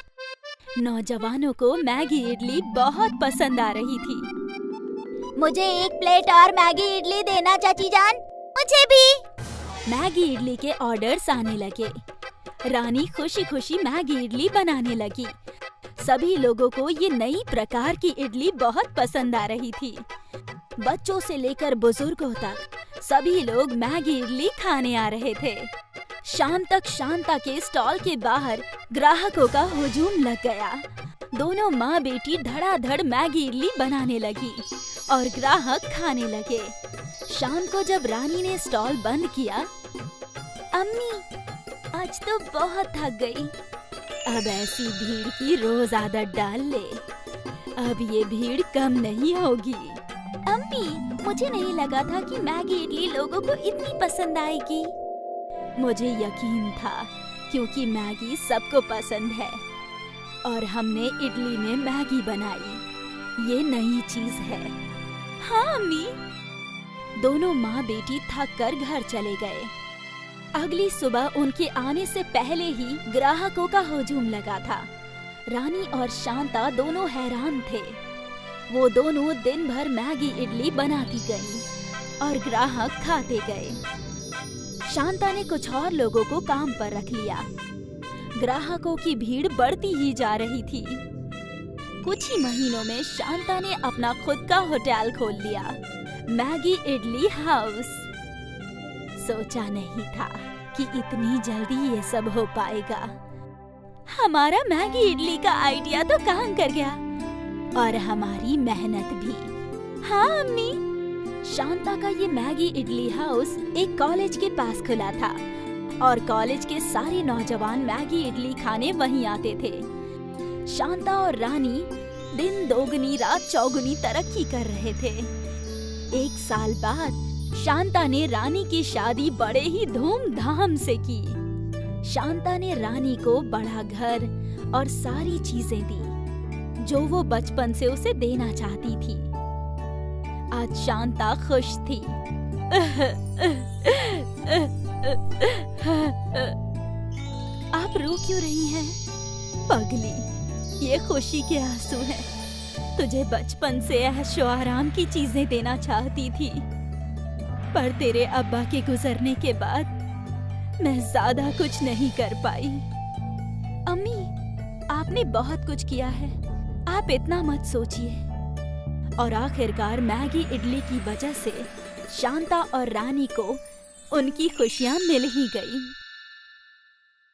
नौजवानों को मैगी इडली बहुत पसंद आ रही थी। मुझे एक प्लेट और मैगी इडली देना चाची जान। मुझे भी। मैगी इडली के ऑर्डर्स आने लगे। रानी खुशी खुशी मैगी इडली बनाने लगी। सभी लोगों को ये नई प्रकार की इडली बहुत पसंद आ रही थी। बच्चों से लेकर बुजुर्गों तक सभी लोग मैगी इडली खाने आ रहे थे। शाम तक शांता के स्टॉल के बाहर ग्राहकों का हुजूम लग गया। दोनों माँ बेटी धड़ाधड़ मैगी इडली बनाने लगी और ग्राहक खाने लगे। शाम को जब रानी ने स्टॉल बंद किया, अम्मी, आज तो बहुत थक गई। अब ऐसी भीड़ की रोज आदत डाल ले। अब ये भीड़ कम नहीं होगी। अम्मी, मुझे नहीं लगा था कि मैगी इडली लोगों को इतनी पसंद आएगी। मुझे यकीन था, क्योंकि मैगी सबको पसंद है। और हमने इडली में मैगी बनाई। ये नई चीज है। हाँ अम्मी। दोनों माँ बेटी थक कर घर चले गए। अगली सुबह उनके आने से पहले ही ग्राहकों का हुजूम लगा था। रानी और शांता दोनों हैरान थे। वो दोनों दिन भर मैगी इडली बनाती गईं और ग्राहक खाते गए। शांता ने कुछ और लोगों को काम पर रख लिया। ग्राहकों की भीड़ बढ़ती ही जा रही थी। कुछ ही महीनों में शांता ने अपना खुद का होटल खोल लिया, मैगी इडली हाउस। सोचा नहीं था कि इतनी जल्दी ये सब हो पाएगा। हमारा मैगी इडली का आइडिया तो काम कर गया और हमारी मेहनत भी। हाँ अम्मी। शांता का ये मैगी इडली हाउस एक कॉलेज के पास खुला था और कॉलेज के सारे नौजवान मैगी इडली खाने वहीं आते थे। शांता और रानी दिन दोगुनी रात चौगुनी तरक्की कर रहे थे। 1 साल बाद शांता ने रानी की शादी बड़े ही धूमधाम से की। शांता ने रानी को बड़ा घर और सारी चीजें दी जो वो बचपन से उसे देना चाहती थी। आज शांता खुश थी। आप रो क्यों रही हैं? पगली, ये खुशी के आंसू हैं। तुझे बचपन से ऐशो आराम की चीजें देना चाहती थी, पर तेरे अब्बा के गुजरने के बाद मैं ज्यादा कुछ नहीं कर पाई। अम्मी, आपने बहुत कुछ किया है, आप इतना मत सोचिए। और आखिरकार मैगी इडली की वजह से शांता और रानी को उनकी खुशियां मिल ही गई।